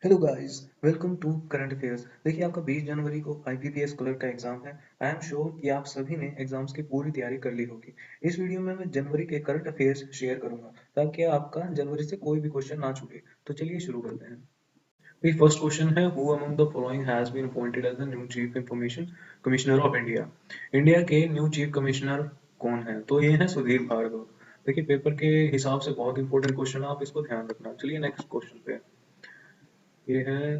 Hello guys, welcome to current affairs. देखिए, आपका 20 जनवरी को आईबीपीएस क्लर्क का एग्जाम है। आई एम श्योर कि आप सभी ने एग्जाम्स की पूरी तैयारी कर ली होगी। इस वीडियो में मैं जनवरी के करंट अफेयर्स शेयर करूंगा ताकि आपका जनवरी से कोई भी क्वेश्चन ना छूटे। तो चलिए शुरू करते हैं। The first question है, who among the following has been appointed as the new Chief Information Commissioner of India? India के न्यू चीफ कमिश्नर कौन है? तो ये है सुधीर भार्गव। देखिए, पेपर के हिसाब से बहुत इंपॉर्टेंट क्वेश्चन है, आप इसको ध्यान रखना। चलिए नेक्स्ट क्वेश्चन पे। ये है,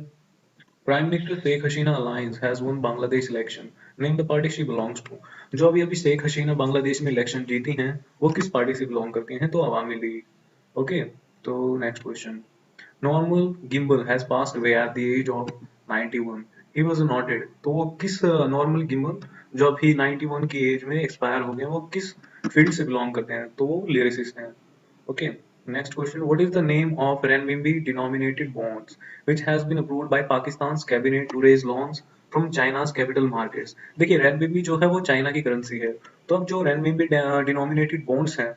prime minister Sheikh Hasina alliance has won Bangladesh election, name the party she belongs to. जो अभी अभी शेख हसीना बांग्लादेश में इलेक्शन जीती हैं, वो किस पार्टी से बिलोंग करती हैं? तो अवामी लीग। ओके, तो next question. Normal Gimbel has passed away at the age of 91, he was noted. तो वो किस नॉर्मल गिम्बल जो अभी 91 की एज में एक्सपायर हो गए, वो किस फील्ड से बिलोंग करते हैं? तो वो लिरिसिस्ट हैं। Okay, next question. What is the name of renminbi denominated bonds which has been approved by Pakistan's cabinet to raise loans from China's capital markets? देखिए, renminbi जो है वो चाइना की करेंसी है। तो अब जो renminbi डिनोमिनेटेड बॉन्ड्स हैं,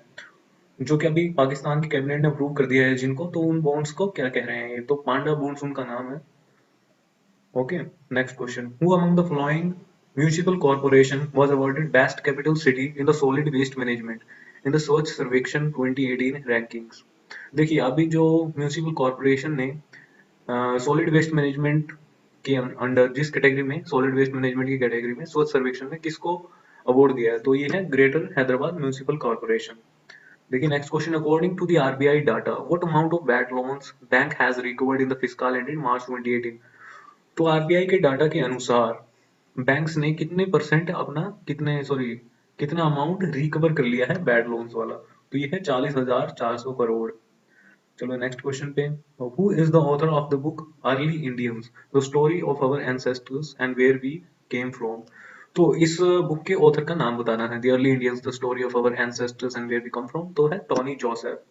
जो कि अभी पाकिस्तान की कैबिनेट ने अप्रूव कर दिया है जिनको, तो उन बॉन्ड्स को क्या कह रहे हैं? ये तो पांडा बॉन्ड्स उनका नाम है। Okay, next question. Who among the following municipal corporation was awarded best capital city in the solid waste management in the Swachh Survekshan 2018 rankings? देखिए, अभी जो म्युनिसिपल कॉर्पोरेशन ने सॉलिड वेस्ट मैनेजमेंट के अंडर जिस कैटेगरी में, सॉलिड वेस्ट मैनेजमेंट की category में स्वच्छ सर्वेक्षण में किसको अवार्ड दिया है? तो ये है ग्रेटर हैदराबाद म्युनिसिपल कॉर्पोरेशन। देखिए next question. According to the RBI data, what amount of bad loans bank has recovered in the fiscal end in March 2018? तो आरबीआई के डाटा के अनुसार बैंक्स ने कितने परसेंट अपना, कितने सॉरी कितना अमाउंट रिकवर कर लिया है बैड लोन्स वाला? तो ये है 40,400 करोड़। चलो नेक्स्ट क्वेश्चन पे। Who is the author of the book early Indians, the story of our ancestors and where we came from? तो इस बुक के ऑथर का नाम बताना है। The early Indians, the story of our ancestors and where we come from, तो है Tony Joseph.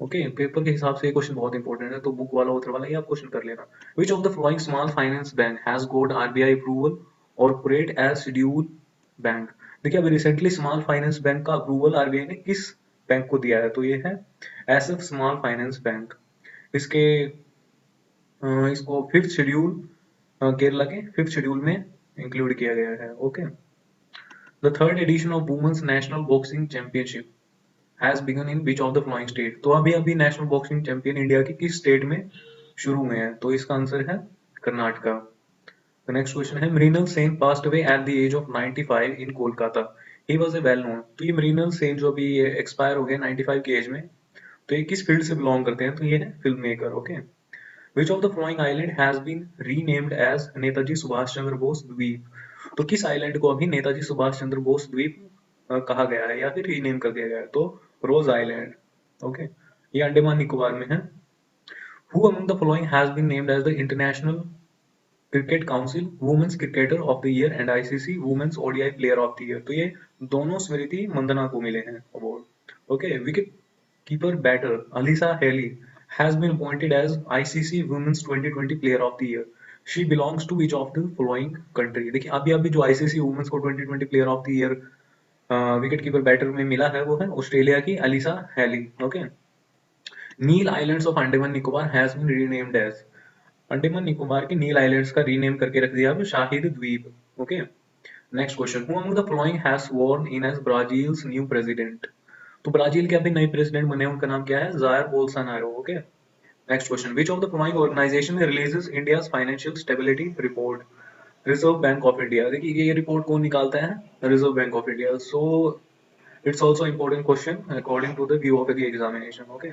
Okay, paper के हिसाब से ये क्वेश्चन बहुत इंपॉर्टेंट है, तो बुक वाला ऑथर वाला ये आप क्वेश्चन कर लेना। Which of the following small finance bank has got RBI approval और ऑपरेट एज शेड्यूल बैंक? देखिए, अभी रिसेंटली स्मॉल फाइनेंस बैंक का अप्रूवल आरबीआई ने किस बैंक को दिया है? तो ये है एसएफ स्मॉल फाइनेंस बैंक। इसके इसको फिफ्थ शेड्यूल, केरला के फिफ्थ शेड्यूल में इंक्लूड किया गया है। Okay, the third edition of women's national boxing championship has begun in which of the following state? तो अभी अभी नेशनल बॉक्सिंग चैंपियन इंडिया की किस स्टेट में शुरू हुए हैं? तो इसका आंसर है कर्नाटका। The next question है, Mrinal Sen passed away at the age of 95 in Kolkata, he was a well known। तो ये मृणाल सेन जो अभी एक्सपायर हो गए 95 की एज में, तो ये किस फील्ड से बिलोंग करते हैं? तो ये है film maker. Okay, which of the following island has been renamed as Netaji Subhash Chandra Bose द्वीप? तो किस आइलैंड को अभी नेताजी सुभाष चंद्र बोस द्वीप कहा गया है या फिर रीनेम कर दिया गया है? तो रोज आइलैंड। ओके, ये अंडमान निकोबार में है। Who among the following has been named as the International Cricket Council women's cricketer of the year and ICC women's ODI player of the year? तो ये दोनों स्मृति मंदना को मिले हैं award. Okay, wicket keeper batter Alyssa Healy has been appointed as ICC Women's 2020 Player of the Year. She belongs to which of the following country? देखिए, अभी अभी जो आईसीसी वुमेन्स को 2020 player of the year wicket keeper batter में मिला है, वो है ऑस्ट्रेलिया की Alyssa Healy. Okay, Neil islands of Andaman Nicobar has been renamed as, Andaman Nicobar के नील आइलैंड्स का रीनेम करके रख दिया अब शाहिद द्वीप। Okay, next question. Who among the following has sworn in as Brazil's new president? तो ब्राजील के अभी नए प्रेसिडेंट बने, उनका नाम क्या है? Jair Bolsonaro. Okay, next question. Which of the following organisation releases India's financial stability report? Reserve Bank of India. देखिए, ये रिपोर्ट कौन निकालता है? Reserve Bank of India. So it's also important question according to the view of the examination. Okay,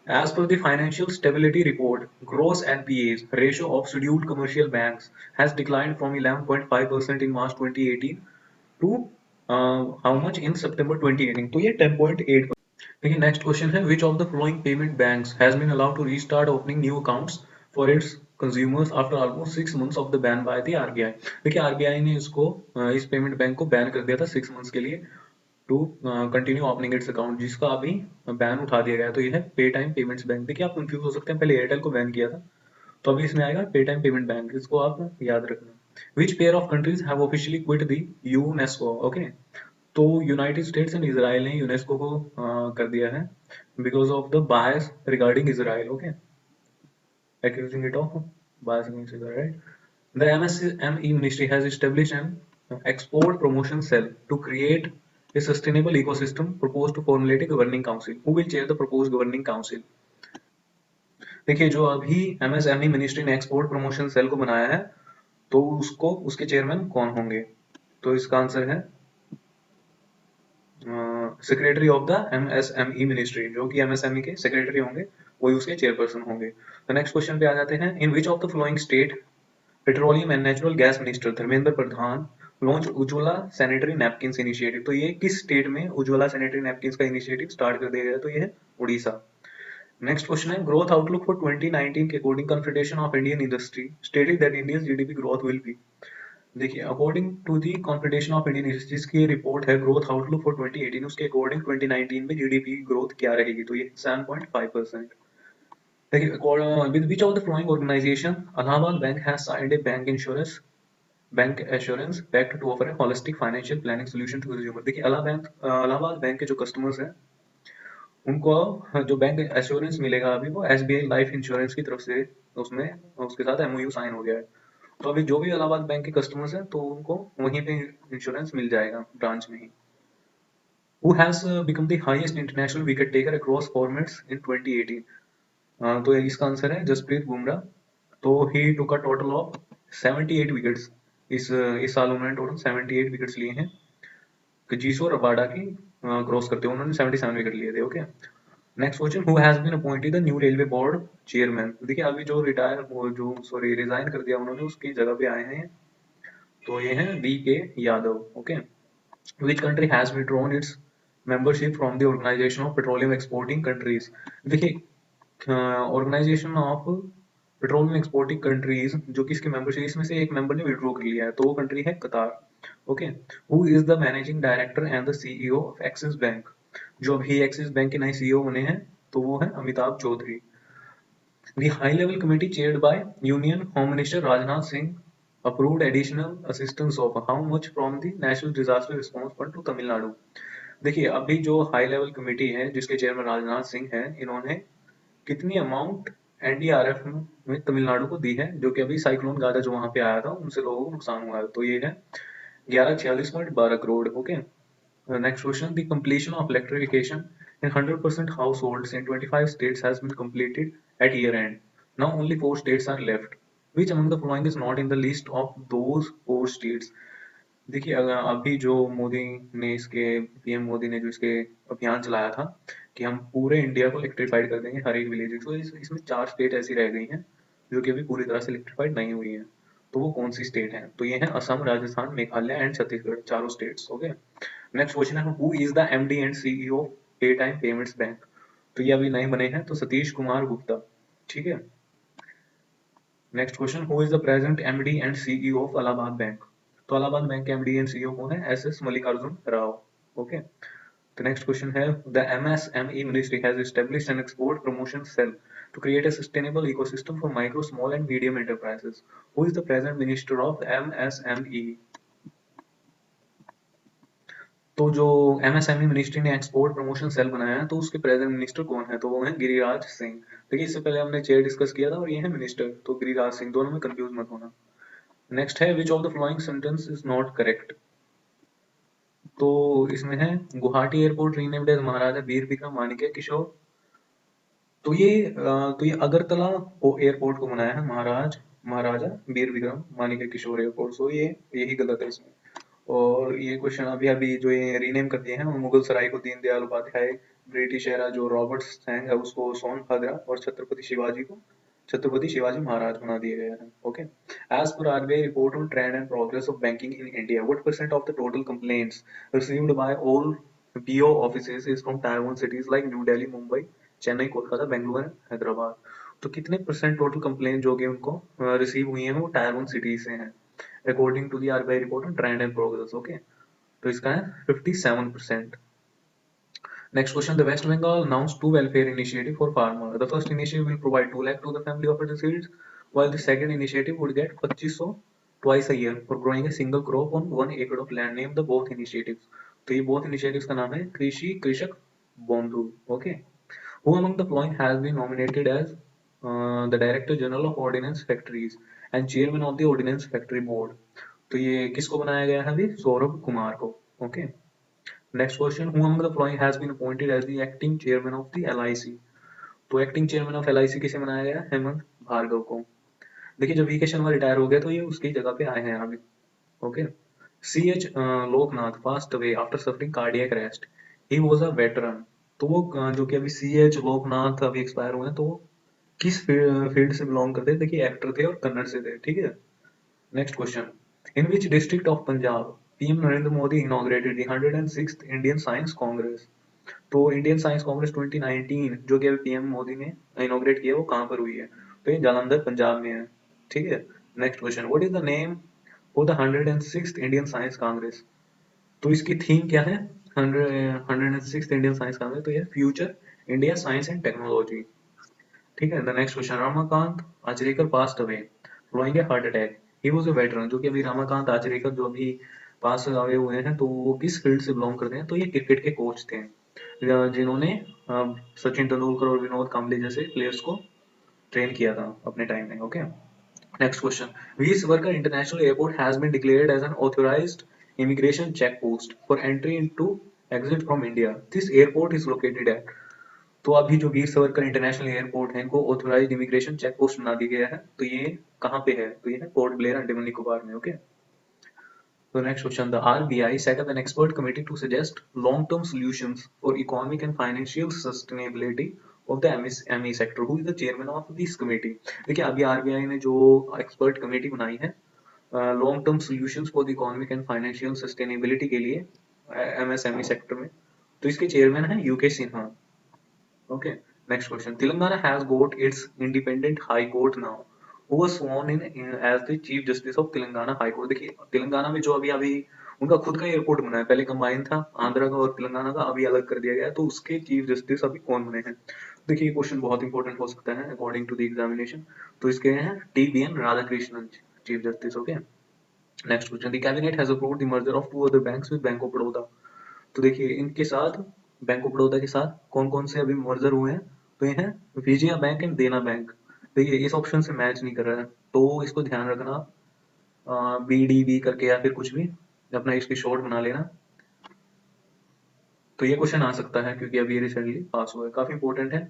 as per the Financial Stability Report, gross NPAs ratio of scheduled commercial banks has declined from 11.5% in March 2018 to how much in September 2018? तो ये 10.8। देखिए, next question है, which of the following payment banks has been allowed to restart opening new accounts for its consumers after almost 6 months of the ban by the RBI? देखिए, RBI ने इसको इस payment bank को ban कर दिया था 6 months के लिए to continue opening its account, जिसका अभी बैन उठा दिया गया। तो ये है पे टाइम पेमेंट्स बैंक। देखिए, आप कंफ्यूज हो सकते हैं, पहले एयरटेल को बैन किया था, तो अभी इसमें आएगा पे टाइम पेमेंट बैंक, इसको आप याद रखना। Which pair of countries have officially quit the UNESCO? Okay, तो यूनाइटेड स्टेट्स एंड इसराइल ने यूनेस्को को कर दिया है because of the bias regarding Israel. Okay, accusing it of bias against it, right? The MSME ministry has established an export promotion cell to create a sustainable ecosystem, proposed to formulate a governing council. Who will chair the proposed governing council? देखिए, जो अभी MSME ministry ने export promotion cell को बनाया है, तो उसको उसके चेयरमैन कौन होंगे? तो इसका आंसर है secretary of the MSME ministry, जो कि MSME के सेक्रेटरी होंगे, वही उसके चेयरपर्सन होंगे। तो नेक्स्ट क्वेश्चन पे आ जाते हैं। In which of the following state petroleum and natural gas minister Dharmendra Pradhan launch Ujjwala sanitary napkins initiative? तो ये किस स्टेट में उज्ज्वला सैनिटरी नैपकिन्स का इनिशिएटिव स्टार्ट कर दिया गया? तो ये है उड़ीसा। नेक्स्ट क्वेश्चन है ग्रोथ आउटलुक फॉर 2019 के according confederation of Indian industry stated that India's GDP growth will be. देखिए, according to the confederation of Indian industry, जिसकी रिपोर्ट है ग्रोथ आउटलुक फॉर 2018, उसके अकॉर्डिंग 2019 में जीडीपी ग्रोथ क्या रहेगी? तो ये 7.5%। देखिए, with which of the following organization Allahabad Bank has signed a bank assurance pact to offer a holistic financial planning solution to consumer? देखिए, अलाहाबाद बैंक के जो कस्टमर्स हैं, उनको जो बैंक एश्योरेंस मिलेगा अभी, वो एसबीआई लाइफ इंश्योरेंस की तरफ से उसमें उसके साथ एमओयू साइन हो गया है। तो अभी जो भी इलाहाबाद बैंक के कस्टमर्स हैं, तो उनको वहीं पे इंश्योरेंस मिल जाएगा ब्रांच में ही। Who has become the highest international wicket taker across formats in 2018? तो इसका आंसर है जसप्रीत बुमराह। तो ही टुक अ टोटल ऑफ 78 विकेट्स। इस साल उन्होंने टोटल 78 विकेट्स लिए हैं, जीसो रबाडा की क्रॉस करते हुए उन्होंने 77 विकेट लिए थे। Okay, next question, who has been appointed the new railway board chairman? देखिए, अभी जो रिजाइन कर दिया उन्होंने, उसकी जगह पे आए हैं, तो ये हैं वी के Yadav. Okay, which country has withdrawn its membership from the Organization of Petroleum Exporting Countries? देखिए, organisation of petroleum exporting countries, जो कि इसकी मेंबरशिप, इसमें से एक मेंबर ने विड्रॉ कर लिया है, तो वो कंट्री है कतार। Okay, who is the managing director and the CEO of axis bank? जो अभी एक्सिस बैंक के नए सीईओ बने हैं, तो वो है Amitabh Chaudhary. The high-level committee chaired by Union Home Minister Rajnath Singh approved additional assistance of how much from the National Disaster Response Fund to Tamil Nadu? देखिए, अभी जो हाई लेवल कमेटी है जिसके चेयरमैन राजनाथ सिंह हैं, इन्होंने कितनी अमाउंट एनडीआरएफ में तमिलनाडु को दी है, जो कि अभी साइक्लोन गाजा जो वहां पे आया था उनसे लोगों को नुकसान हुआ है, तो ये है 1146.12 crore. Okay, next question, the completion of electrification in 100% households in 25 states has been completed at year end. Now only 4 states are left. Which among the following is not in the list of those 4 states? देखिए, अभी जो मोदी ने इसके PM Modi ने जो इसके अभियान चलाया था कि हम पूरे इंडिया को इलेक्ट्रीफाइड कर देंगे, हर एक विलेज, तो इसमें 4 स्टेट ऐसी रह गई हैं जो कि अभी पूरी तरह से इलेक्ट्रीफाइड नहीं हुई हैं। तो वो कौन सी स्टेट हैं? तो ये हैं असम, राजस्थान, मेघालय एंड छत्तीसगढ़, चारों स्टेट्स। ओके, नेक्स्ट क्वेश्चन है who is the MD and CEO of पे टाइम पेमेंट्स बैंक? तो ये अभी नए बने हैं, तो सतीश कुमार गुप्ता। ठीक है, next question, who is the present MD and CEO of Allahabad bank? तो अलाहाबाद बैंक के एमडी एंड सीईओ कौन है? S S Mallikarjun Rao. Okay, तो नेक्स्ट क्वेश्चन है the MSME ministry has established an export promotion cell to create a sustainable ecosystem for micro, small and medium enterprises. Who is the present minister of MSME? तो जो MSME ministry ने export promotion cell बनाया है, तो उसके present minister कौन है? तो वो है गिरिराज सिंह। देखिए, इससे पहले हमने चेयर डिस्कस किया था और ये है मिनिस्टर, तो गिरिराज सिंह, दोनों में कंफ्यूज मत होना। नेक्स्ट है विच of the following sentence is not correct? तो इसमें है Guwahati airport renamed as Maharaja Bir Vikram माणिक्य किशोर। तो ये अगरतला एयरपोर्ट को बनाया है महाराजा वीर विक्रम माणिक्य किशोर एयरपोर्ट, सो ये यही गलत है इसमें। और ये क्वेश्चन अभी अभी जो ये रीनेम कर दिए हैं, वो मुगल सराय को दीनदयाल उपाध्याय, ब्रिटिश एरा जो रॉबर्ट सैंग है उसको सोनभद्र, और छत्रपति शिवाजी को छत्रपति शिवाजी महाराज बना दिए गए हैं। ओके, एज पर RBI report on trend and progress of banking in India, what percent of the total complaints received by all BO offices is from tier 1 cities like new Delhi, Mumbai, Chennai, Kolkata, Bengaluru and Hyderabad? तो कितने परसेंट टोटल कंप्लेंट जो कि उनको receive हुई है वो tyre 1 city से हैं, according to the RBI report on trend and progress? Okay, तो इसका है 57%। Next question, the West Bengal announced two welfare initiative for farmer. The first initiative will provide 2 lakh to the family of resides, while the second initiative would get 2500 twice a year for growing a single crop on 1 acre of land. Name the both initiatives. तो ये both initiatives का नाम है कृषि कृषक बंधु। Okay, who among the following has been nominated as the director general of ordnance factories and chairman of the ordnance factory board. तो ये किसको बनाया गया है अभी? सौरभ कुमार को। Okay, next question, who among the following has been appointed as the acting chairman of the LIC. तो acting chairman of LIC किसे बनाया गया? हेमंत भार्गव को। देखिए जब वीके शर्मा रिटायर हो गया तो ये उसकी जगह पे आए हैं अभी। Okay, C H Loknath passed away after suffering cardiac arrest, he was a veteran. तो वो जो कि अभी सी एच लोकनाथ अभी एक्सपायर हुए हैं, तो वो किस फील्ड से बिलोंग करते हैं? देखिए एक्टर थे और कन्नड़ से थे, ठीक है। Next question, in which district of Punjab PM Narendra Modi inaugurated the 106th Indian science congress. तो इंडियन साइंस कांग्रेस 2019 जो कि अभी पीएम मोदी ने इनॉग्रेट किया, वो कहाँ पर हुई है? तो ये जालंधर पंजाब में है, ठीक है। Next question, what is the name for the 106th Indian science congress. तो इसकी थीम क्या है? 106th इंडियन साइंस कांग्रेस, तो ये future India science and technology, ठीक है। The next question, Ramakant Achrekar passed away following a heart attack, he was a veteran. जो कि अभी रमाकांत आचरेकर जो अभी पास अवे हुए हैं, तो वो किस फील्ड से बिलोंग करते हैं? तो ये क्रिकेट के कोच थे, जिन्होंने सचिन तेंदुलकर और विनोद कांबले जैसे प्लेयर्स को ट्रेन किया था अपने टाइम में। Okay, next question, Veer Savarkar international airport has been declared as an authorised immigration check post for entry into exit from India, this airport is located at. तो अभी जो वीर सावरकर इंटरनेशनल एयरपोर्ट है, इनको ऑथराइज्ड इमिग्रेशन चेक पोस्ट बना दिया गया है, तो ये कहाँ पे है? तो ये है पोर्ट ब्लेयर, अंडमान निकोबार में। Okay, so next question, the RBI set up an expert committee to suggest long-term solutions for economic and financial sustainability of the MSME sector. Who is the chairman of this committee? देखिए अभी RBI ने जो expert committee बनाई है long term solutions for the economic and financial sustainability के लिए MSME sector में, तो इसके चेयरमैन है UK Sinha. Okay, next question, Telangana has got its independent high court now, who was sworn in as the chief justice of Telangana high court. देखिए तेलंगाना में जो अभी अभी उनका खुद का एयरपोर्ट बना है, पहले कंबाइन था आंध्रा का और तेलंगाना का, अभी अलग कर दिया गया है, तो उसके चीफ जस्टिस अभी कौन बने हैं? देखिए ये क्वेश्चन बहुत इंपॉर्टेंट हो सकता है अकॉर्डिंग टू द एग्जामिनेशन, तो इसके हैं TBN. Radhakrishnan chief justice. Okay, next question, the cabinet has approved the merger of two other banks with bank of Baroda. तो देखिए इनके साथ बैंक ऑफ बड़ौदा के साथ कौन कौन से अभी मर्जर हुए हैं? तो ये हैं विजया बैंक एंड देना बैंक। देखिए इस ऑप्शन से मैच नहीं कर रहा है, तो इसको ध्यान रखना, BDB करके या फिर कुछ भी अपना इसकी शॉर्ट बना लेना। तो ये क्वेश्चन आ सकता है क्योंकि अभी ये रिसेंटली पास हुआ है, काफी इंपॉर्टेंट है,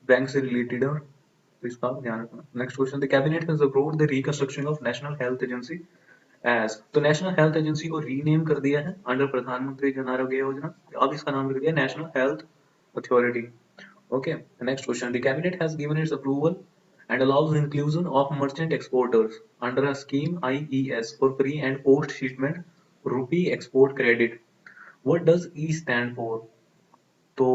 बैंक से रिलेटेड है, तो इसका ध्यान रखना। Next question, the cabinet has approved the reconstruction of national health agency as, तो नेशनल हेल्थ एजेंसी को रीनेम कर दिया है अंडर प्रधानमंत्री जन आरोग्य योजना, अब इसका नाम रख दिया national health authority. Okay, next question, the cabinet has given it's approval and allows inclusion of merchant exporters under a scheme IES for pre and post shipment rupee export credit. What does E stand for? तो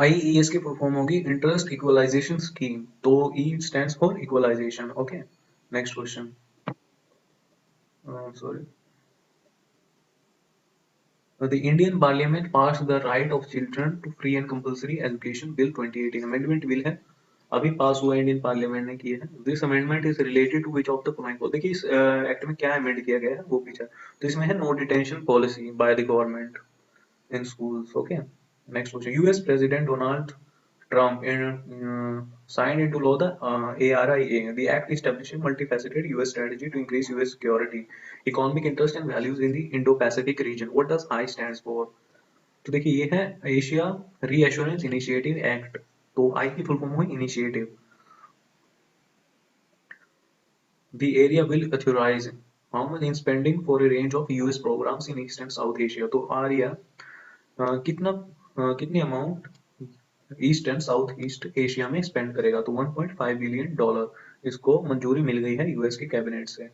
IES की full form होगी interest equalisation scheme, तो E stands for equalisation. Okay, next question, sorry, the Indian Parliament passed the Right of Children to Free and Compulsory Education Bill 2018, amendment bill है, अभी pass हुआ, Indian parliament ने किया है। This amendment is related to which of the following. देखिए इस act में क्या अमेंड किया गया है वो पीछे, तो इसमें है no detention policy by the government in schools. Okay. Next question. U.S. President Donald Trump signed into law the ARIA, the act establishing multifaceted U.S. strategy to increase U.S. security, economic interest and values in the Indo-Pacific region. What does I stands for? तो देखिए ये है Asia reassurance initiative act, तो आई की full form हुई initiative. The area will authorize how much in spending for a range of US programs in East and South Asia। तो आरिया कितना कितनी amount east and south east Asia में spend करेगा? तो 1.5 बिलियन डॉलर इसको मंजूरी मिल गई है यूएस के कैबिनेट से।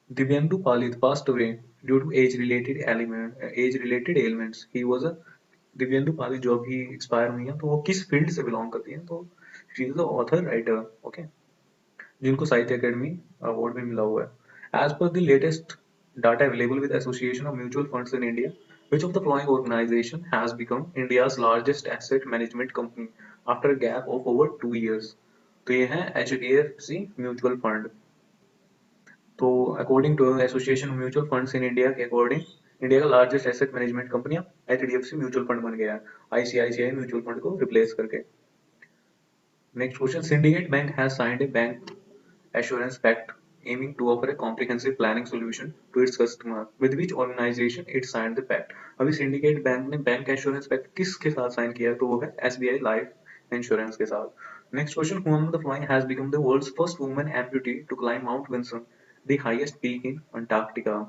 Dibyendu Palit passed away due to age related ailments, he was a, Dibyendu Palit जो अभी एक्सपायर हुई है, तो वो किस फील्ड से बिलोंग करती है? तो she is the author writer. Okay, जिनको साहित्य अकेडमी अवार्ड भी मिला हुआ है। एज पर the latest data available with Association of Mutual Funds in India, which of the following organization has become India's largest asset management company after a gap of over 2 years? तो ये है HDFC mutual fund. तो according to association of mutual funds in India के according India का largest asset management company HDFC mutual fund बन गया है, ICICI mutual fund को रिप्लेस करके। Next question, Syndicate Bank has signed a bank assurance pact aiming to offer a comprehensive planning solution to its customer. With which organization it signed the pact? अभी syndicate bank ने bank assurance pact किसके साथ sign किया है? तो वो है SBI life insurance के साथ। Next question, who among the following has become the world's first woman amputee to climb Mount Vinson, the highest peak in Antarctica?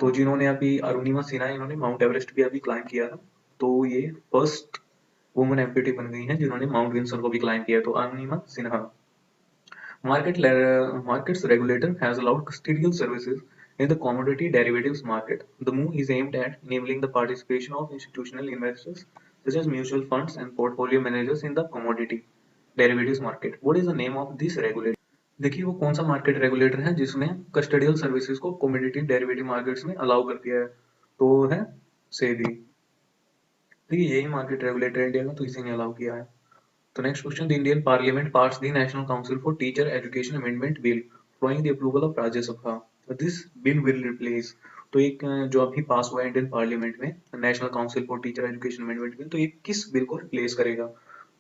तो जिन्होंने अभी अरुणिमा सिन्हा, इन्होंने माउंट एवरेस्ट भी अभी क्लाइम किया था, तो ये फर्स्ट वुमन एम्प्यूटी बन गई हैं जिन्होंने माउंट विंसन को भी क्लाइम किया, तो Arunima Sinha. Markets regulator has allowed custodial services in the commodity derivatives market. The move is aimed at enabling the participation of institutional investors such as mutual funds and portfolio managers in the commodity derivatives market. What is the name of this regulator? देखिए वो कौन सा market regulator है जिसने custodial services को commodity derivative markets में allow कर दिया है, तो वो है सेबी। ठीक है, यही मार्केट रेगुलेटर इंडिया का, तो इसी ने अलाउ किया है। The next question, the Indian Parliament passed the National Council for Teacher Education Amendment Bill following the approval of Rajya Sabha. This bill will replace, तो एक जो अभी पास हुआ है इंडियन पार्लियामेंट में national council for teacher education amendment bill, तो ये किस बिल को रिप्लेस करेगा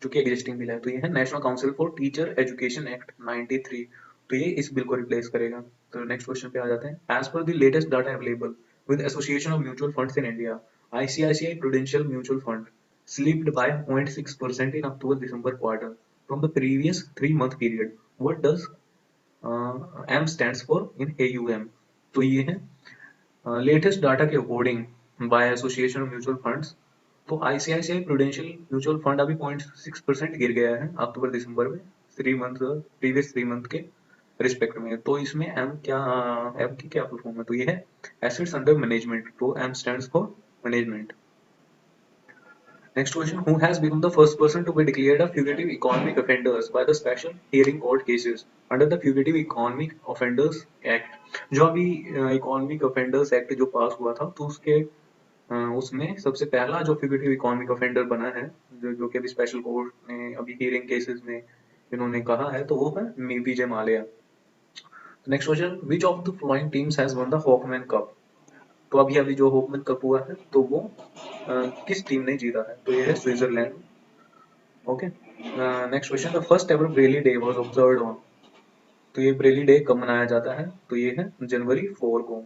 जो कि एग्जिस्टिंग बिल है? तो ये है national council for teacher education act 93, तो ये इस बिल को रिप्लेस करेगा। तो नेक्स्ट क्वेश्चन पे आ जाते हैं। एज पर the latest data available with association of mutual funds in India, ICICI Prudential Mutual Fund slipped by 0.6% in October-December quarter from the previous 3-month period. What does M stands for in AUM? तो ये है latest data के according by association of mutual funds, तो ICICI prudential mutual fund अभी 0.6% गिर गया है अक्टूबर दिसंबर में, 3 मंथ प्रीवियस 3 मंथ के रिस्पेक्ट में। तो इसमें एम क्या, एम की क्या फुल फॉर्म है? तो ये है एसेट्स अंडर मैनेजमेंट, तो M stands for management. Next question, who has become the first person to be declared a fugitive economic offenders by the special hearing court cases under the Fugitive Economic Offenders Act? जो अभी economic offenders act जो पास हुआ था, तो उसमें सबसे पहला जो फ्यूगिटिव इकोनॉमिक ऑफेंडर बना है, जो कि अभी स्पेशल कोर्ट ने अभी हियरिंग केसेस में इन्होंने कहा है, तो वो है Vijay Mallya. Next question, which of the following teams has won the Hopman cup? तो अभी अभी जो हॉकमैन कप हुआ है, तो वो किस टीम ने जीता है? तो ये है Switzerland. Okay, next question, the first ever Braille day was observed on, तो ये ब्रेली डे कब मनाया जाता है? तो ये है जनवरी 4 को।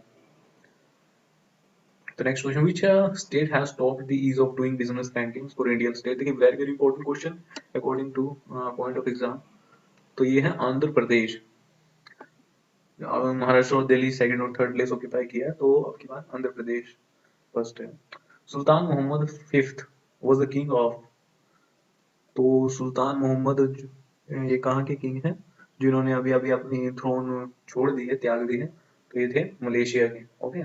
तो next question, which state has topped the ease of doing business rankings for Indian state? देखिए very very important question according to point of exam. तो ये है आंध्र प्रदेश। महाराष्ट्र और दिल्ली सेकंड और थर्ड प्लेस ऑक्यूपाई किया है, तो आपकी बात आंध्र प्रदेश फर्स्ट है। Sultan Muhammad fifth was the king of, तो सुल्तान मोहम्मद ये कहाँ के किंग हैं जिन्होंने अभी अभी अपनी थ्रोन छोड़ दी है, त्याग दी है? तो ये थे मलेशिया के। Okay,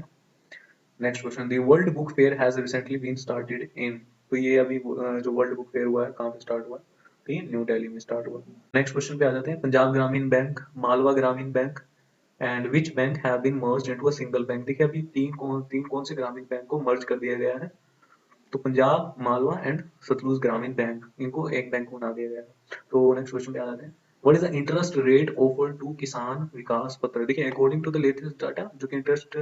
next question, the world book fair has recently been started in, तो ये अभी जो वर्ल्ड बुक फेयर हुआ है कहाँ पे स्टार्ट हुआ? तो ये न्यू दिल्ली में स्टार्ट हुआ। नेक्स्ट क्वेश्चन पे आ जाते हैं। पंजाब ग्रामीण bank, Malwa Gramin bank and which bank have been merged into a single bank? देखिए अभी तीन कौन से ग्रामीण बैंक को मर्ज कर दिया गया है? तो पंजाब, मालवा एंड सतलुज ग्रामीण बैंक, इनको एक बैंक बना दिया गया है। तो नेक्स्ट क्वेश्चन पे आ जाते हैं। What is the interest rate offered to Kisan Vikas Patra? देखिए according to the latest data, जो कि इंटरेस्ट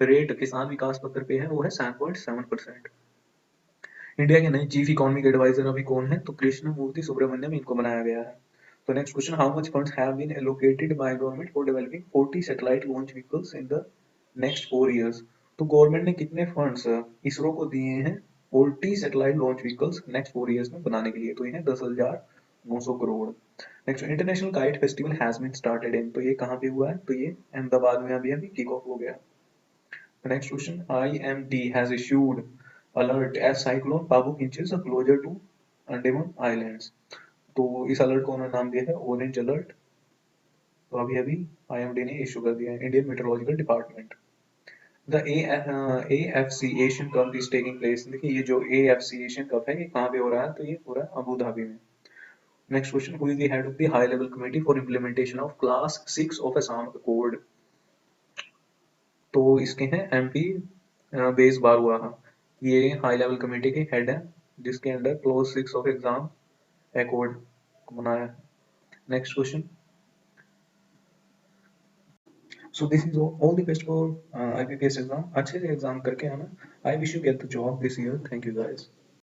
रेट किसान विकास पत्र पे है वो है 7.7%। इंडिया के नए चीफ इकोनॉमिक एडवाइजर अभी कौन है? तो कृष्ण मूर्ति सुब्रमण्यम इनको बनाया गया है। तो next question, how much funds have been allocated by government for developing 40 satellite launch vehicles in the next 4 years? तो गवर्नमेंट ने कितने फंड्स इसरो को दिए हैं 40 satellite launch vehicles next 4 years में बनाने के लिए? तो ये है 10,900 crore. Next, international kite festival has been started in, तो ये कहाँ पे हुआ है? तो ये अहमदाबाद में अभी अभी किक ऑफ हो गया। Next question, IMD has issued alert as cyclone Pabuk inches closer to Andaman Islands. तो इस अलर्ट को उन्होंने नाम दिया है ऑरेंज अलर्ट। तो अभी अभी IMD ने इशू कर दिया है, Indian metrological department. The AFC Asian cup is taking place, देखिए ये जो AFC एशियन कप है ये कहाँ पे हो रहा है? तो ये हो रहा है अबू धाबी में। Next question, who is the head of the high level committee for implementation of class 6 of Assam accord? तो इसके हैं MP बेस बारुआ, ये हाई लेवल कमेटी के हेड है जिसके under close 6 of exam accord बनाया है। Next question, so this is all the best for IBPS exam. अच्छे से एग्जाम करके आना। I wish you get the job this year. Thank you guys.